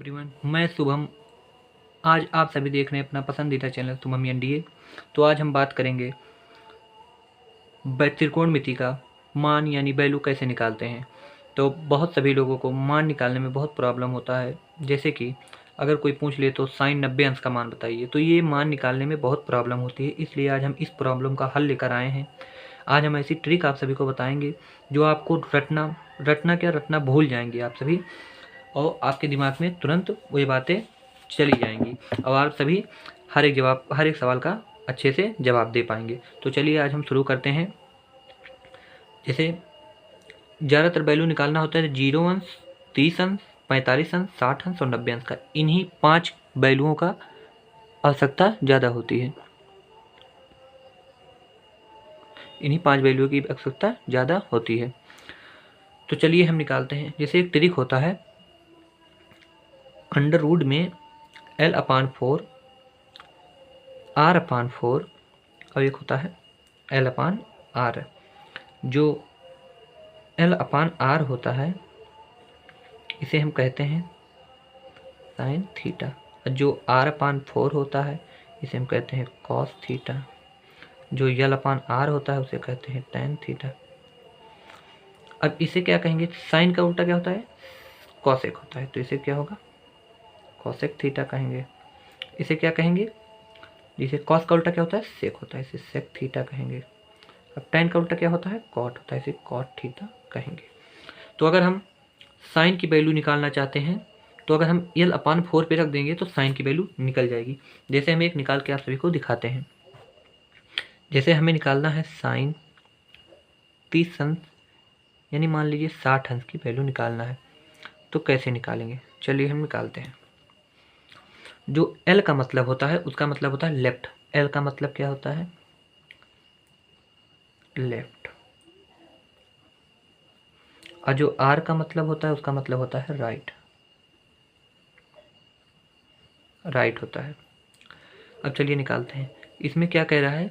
Everyone, मैं शुभम। आज आप सभी देख रहे हैं अपना पसंदीदा चैनल शुभम एनडीए। तो आज हम बात करेंगे त्रिकोणमिति का मान यानी वैल्यू कैसे निकालते हैं। तो बहुत सभी लोगों को मान निकालने में बहुत प्रॉब्लम होता है। जैसे कि अगर कोई पूछ ले तो साइन 90 अंश का मान बताइए, तो ये मान निकालने में बहुत प्रॉब्लम होती है। इसलिए आज हम इस प्रॉब्लम का हल लेकर आए हैं। आज हम ऐसी ट्रिक आप सभी को बताएंगे जो आपको रटना भूल जाएंगे आप सभी, और आपके दिमाग में तुरंत वो ये बातें चली जाएंगी और आप सभी हर एक सवाल का अच्छे से जवाब दे पाएंगे। तो चलिए आज हम शुरू करते हैं। जैसे ज़्यादातर वैल्यू निकालना होता है 0 अंश, 30 अंश, 45 अंश, 60 अंश और 90 अंश का। इन्हीं 5 वैल्यूओं का आवश्यकता ज़्यादा होती है। इन्हीं 5 वैल्यूओं की आवश्यकता ज़्यादा होती है। तो चलिए हम निकालते हैं। जैसे एक ट्रिक होता है, अंडर रूट में L/4 R/4 और एक होता है L/R। जो L/R होता है इसे हम कहते हैं साइन थीटा, और जो R/4 होता है इसे हम कहते हैं कॉस थीटा। जो L/R होता है उसे कहते हैं टेन थीटा। अब इसे क्या कहेंगे? साइन का उल्टा क्या होता है? कॉसेक होता है, तो इसे क्या होगा? कॉसेक थीटा कहेंगे। इसे क्या कहेंगे? जिसे कॉस का उल्टा क्या होता है? सेक होता है, इसे सेक थीटा कहेंगे। अब टेन का उल्टा क्या होता है? कॉट होता है, इसे कॉट थीटा कहेंगे। तो अगर हम साइन की वैल्यू निकालना चाहते हैं तो अगर हम L/4 पे रख देंगे तो साइन की वैल्यू निकल जाएगी। जैसे हम एक निकाल के आप सभी को दिखाते हैं। जैसे हमें निकालना है साइन 30 अंश यानी मान लीजिए 60 अंश की वैल्यू निकालना है, तो कैसे निकालेंगे? चलिए हम निकालते हैं। जो L का मतलब होता है उसका मतलब होता है लेफ्ट। L का मतलब क्या होता है? लेफ्ट। और जो R का मतलब होता है उसका मतलब होता है राइट। राइट होता है। अब चलिए निकालते हैं। इसमें क्या कह रहा है?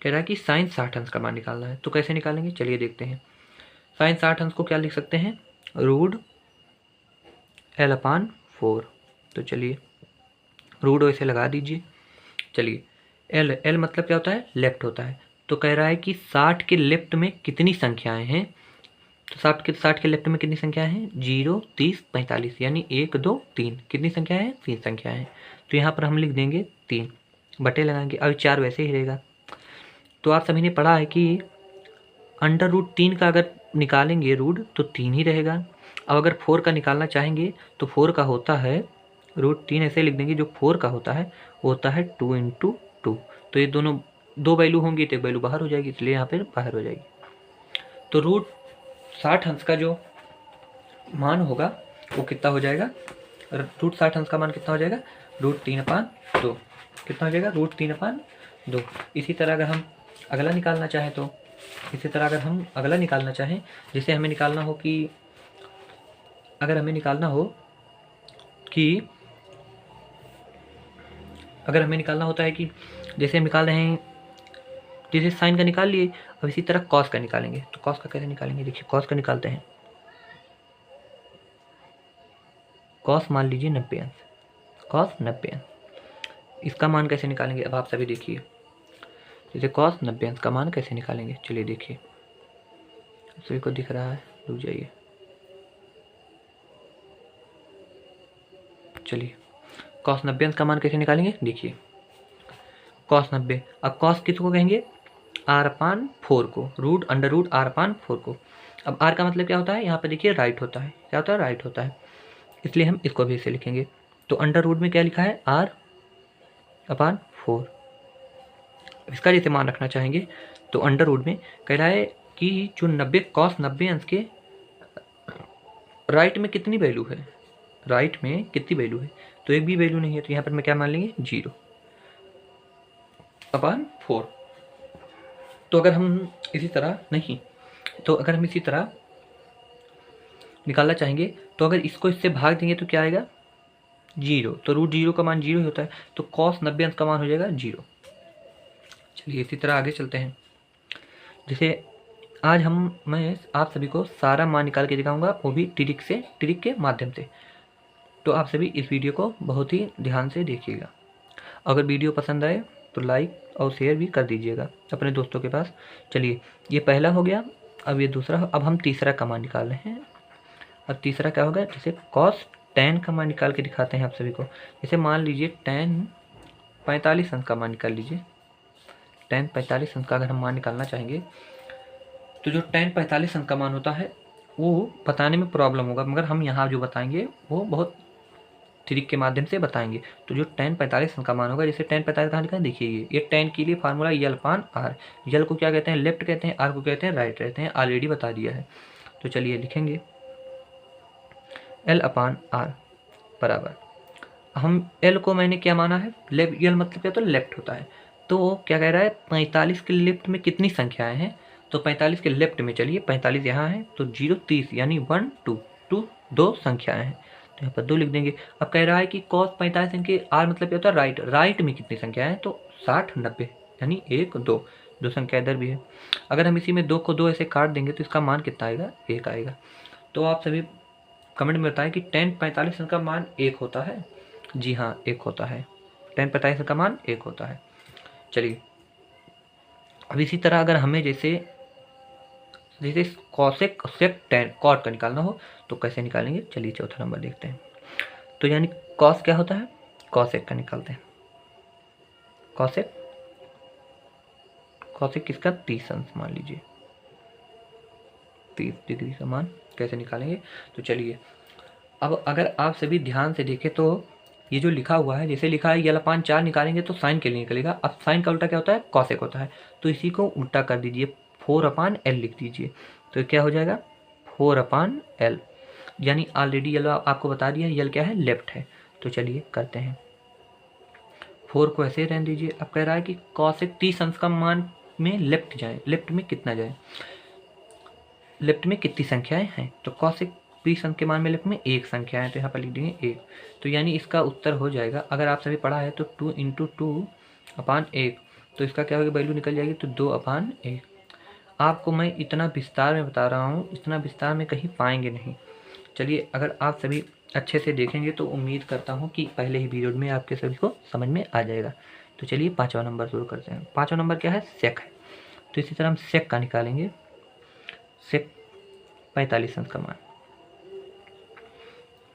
कह रहा है कि साइन 60 अंश का मान निकालना है। तो कैसे निकालेंगे? चलिए देखते हैं। साइन 60 अंश को क्या लिख सकते हैं? Root L/4। तो चलिए रूट वैसे लगा दीजिए। चलिए L मतलब क्या होता है? लेफ्ट होता है। तो कह रहा है कि 60 के लेफ्ट में कितनी संख्याएं हैं? तो 60 के लेफ्ट में कितनी संख्याएं हैं? 0, 30, 45 यानी 1, 2, 3। कितनी संख्याएं हैं? 3 संख्याएं हैं। तो यहाँ पर हम लिख देंगे 3, बटे लगाएंगे। अब 4 वैसे ही रहेगा। तो आप सभी ने पढ़ा है कि अंडर रूट 3 का अगर निकालेंगे रूट तो 3 ही रहेगा। अब अगर 4 का निकालना चाहेंगे तो 4 का होता है रूट 3 ऐसे लिख देंगे। जो 4 का होता है वो होता है 2 × 2। तो ये दोनों दो वैल्यू होंगी तो एक वैल्यू बाहर हो जाएगी, इसलिए यहाँ पर बाहर हो जाएगी। तो रूट 60 अंश का जो मान होगा वो कितना हो जाएगा? रूट 60 अंश का मान कितना हो जाएगा? रूट 3/2। कितना हो जाएगा? रूट 3/2। इसी तरह अगर हम अगला निकालना चाहें तो जैसे हमें निकालना हो कि अगर हमें निकालना होता है कि जैसे हम निकाल रहे हैं, जैसे साइन का निकाल लिए, अब इसी तरह कॉस का निकालेंगे। तो कॉस का कैसे निकालेंगे? देखिए कॉस का निकालते हैं। कॉस मान लीजिए 90 अंश, कॉस 90 अंश। इसका मान कैसे निकालेंगे? अब आप सभी देखिए, जैसे कॉस 90 अंश का मान कैसे निकालेंगे? चलिए देखिए, सभी को दिख रहा है? रुक जाइए। चलिए कॉस 90 अंश का मान कैसे निकालेंगे? देखिए कॉस 90। अब कॉस किसको कहेंगे? R/4 को, रूट अंडर रूट R/4 को। अब R का मतलब क्या होता है? यहाँ पे देखिए राइट होता है। क्या होता है? राइट होता है, इसलिए हम इसको भी ऐसे लिखेंगे। तो अंडर रूट में क्या लिखा है? R/4। इसका जैसे मान रखना चाहेंगे तो अंडर रूट में कह रहा है कि जो 90 कॉस 90 अंश के राइट में कितनी वैल्यू है? राइट में कितनी वैल्यू है? तो एक भी वैल्यू नहीं है, तो यहाँ पर मैं क्या मान लेंगे? 0/4। तो अगर हम इसी तरह निकालना चाहेंगे तो अगर इसको इससे भाग देंगे तो क्या आएगा? 0। तो रूट 0 का मान 0 ही होता है, तो कॉस 90 अंश का मान हो जाएगा 0। चलिए इसी तरह आगे चलते हैं। जैसे आज मैं आप सभी को सारा मान निकाल के दिखाऊंगा, वो भी ट्रिक के माध्यम से। तो आप सभी इस वीडियो को बहुत ही ध्यान से देखिएगा। अगर वीडियो पसंद आए तो लाइक और शेयर भी कर दीजिएगा अपने दोस्तों के पास। चलिए, ये पहला हो गया। अब ये दूसरा, अब हम तीसरा का मान निकाल रहे हैं। अब तीसरा क्या होगा, जैसे cos tan का मान निकाल के दिखाते हैं आप सभी को। जैसे मान लीजिए tan 45 अंश का मान निकाल लीजिए। tan 45 अंश का अगर हम मान निकालना चाहेंगे तो जो tan 45 अंश का मान होता है वो बताने में प्रॉब्लम होगा, मगर हम यहाँ जो बताएंगे वो बहुत ट्रिक के माध्यम से बताएंगे। तो जो tan 45 अंश का मान होगा, जैसे tan 45 कहाँ लिखा है, देखिए ये tan के लिए फार्मूला यल अपान आर। यल को क्या कहते हैं, लेफ्ट कहते हैं, आर को कहते हैं राइट रहते हैं, ऑलरेडी बता दिया है। तो चलिए लिखेंगे एल अपान आर बराबर, हम एल को मैंने क्या माना है, लेफ्ट। यल मतलब क्या, तो लेफ्ट होता है। तो क्या कह रहा है, 45 के लेफ्ट में कितनी संख्याएं हैं, तो 45 के लेफ्ट में, चलिए 45 यहाँ है तो 0 30 यानी 1 2 2 दो संख्याएं हैं, तो यहाँ पर 2 लिख देंगे। अब कह रहा है कि cos 45 के आर मतलब क्या होता है, राइट। राइट में कितनी संख्याएं हैं, तो 60 90 यानी 1 2 दो संख्या इधर भी है। अगर हम इसी में 2 को 2 ऐसे काट देंगे तो इसका मान कितना आएगा, 1 आएगा। तो आप सभी कमेंट में बताएं कि tan 45 का मान 1 होता है। जी हाँ, 1 होता है। tan 45 का मान 1 होता है। चलिए, अब इसी तरह अगर हमें जैसे कॉसेक सेक tan कॉट का निकालना हो तो कैसे निकालेंगे, चलिए चौथा नंबर देखते हैं। तो यानी कॉस क्या होता है, कॉसेक का निकालते हैं। कॉसेक कॉसेक किसका, 30 अंश मान लीजिए, 30 डिग्री का मान कैसे निकालेंगे। तो चलिए, अब अगर आप सभी ध्यान से देखें तो ये जो लिखा हुआ है, जैसे लिखा है यल अपान 4 निकालेंगे तो साइन के लिए निकलेगा। अब साइन का उल्टा क्या होता है, कॉसेक होता है। तो इसी को उल्टा कर दीजिए, 4 अपान एल लिख दीजिए। तो क्या हो जाएगा, 4 अपान एल, यानी ऑलरेडी यल आपको बता दिया यल क्या है, लेफ्ट है। तो चलिए करते हैं, 4 को ऐसे रहने दीजिए। अब कह रहा है कि कॉसेक 30 अंश का मान में लेफ्ट जाए, लेफ्ट में कितना जाए, लेफ्ट में कितनी संख्याएं हैं, तो कॉसेक 20 अंक के मान में लेफ्ट में 1 संख्या है, तो यहाँ पर लिख देंगे 1। तो यानी इसका उत्तर हो जाएगा, अगर आप सभी पढ़ा है तो 2 × 2 अपान 1, तो इसका क्या होगा, वैल्यू निकल जाएगी, तो 2 अपान 1। आपको मैं इतना विस्तार में बता रहा हूँ, इतना विस्तार में कहीं पाएंगे नहीं। चलिए, अगर आप सभी अच्छे से देखेंगे तो उम्मीद करता हूँ कि पहले ही पीरियड में आपके सभी को समझ में आ जाएगा। तो चलिए 5वां नंबर शुरू करते हैं। 5वां नंबर क्या है, सेक है। तो इसी तरह हम सेक का निकालेंगे। सेक 45 अंश का मान,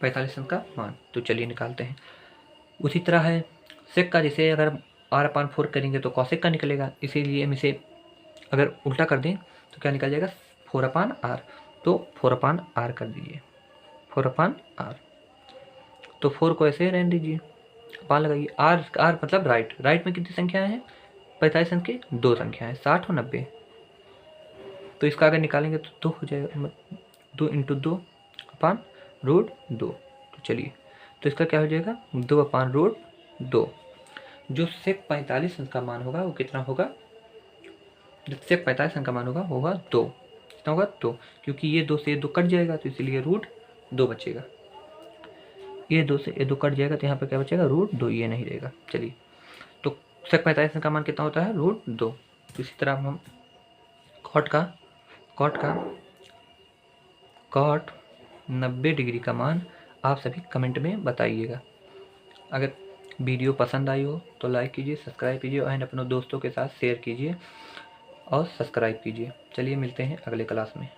45 अंश का मान, तो चलिए निकालते हैं। उसी तरह है सेक का, जैसे अगर आर अपान 4 करेंगे तो कॉसेक का निकलेगा, इसीलिए हम इसे अगर उल्टा कर दें तो क्या निकल जाएगा, 4 अपान आर। तो 4 अपान आर कर दीजिए, 4 अपान आर। तो 4 को ऐसे रहने दीजिए, अपान लगाइए। आर आर मतलब राइट। राइट में कितनी संख्याएं हैं, 45 अंश के 2 संख्याएं, 60 और 90। तो इसका अगर निकालेंगे तो 2 हो जाएगा, 2 × 2 अपान रूट 2। तो चलिए, तो इसका क्या हो जाएगा, 2 अपान रूट 2। जो सेक 45 अंश का मान होगा वो कितना होगा, जो सेक 45 अंश का मान होगा 2। कितना होगा, 2, क्योंकि ये 2 से ये 2 कट जाएगा तो इसीलिए रूट 2 बचेगा। ये 2 से ये 2 कट जाएगा तो यहाँ पर क्या बचेगा, रूट 2, ये नहीं रहेगा। चलिए, तो सेक 45 अंश का मान कितना होता है, रूट 2। तो इसी तरह हम कॉट 90 डिग्री का मान आप सभी कमेंट में बताइएगा। अगर वीडियो पसंद आई हो तो लाइक कीजिए, सब्सक्राइब कीजिए और अपने दोस्तों के साथ शेयर कीजिए और सब्सक्राइब कीजिए। चलिए मिलते हैं अगले क्लास में।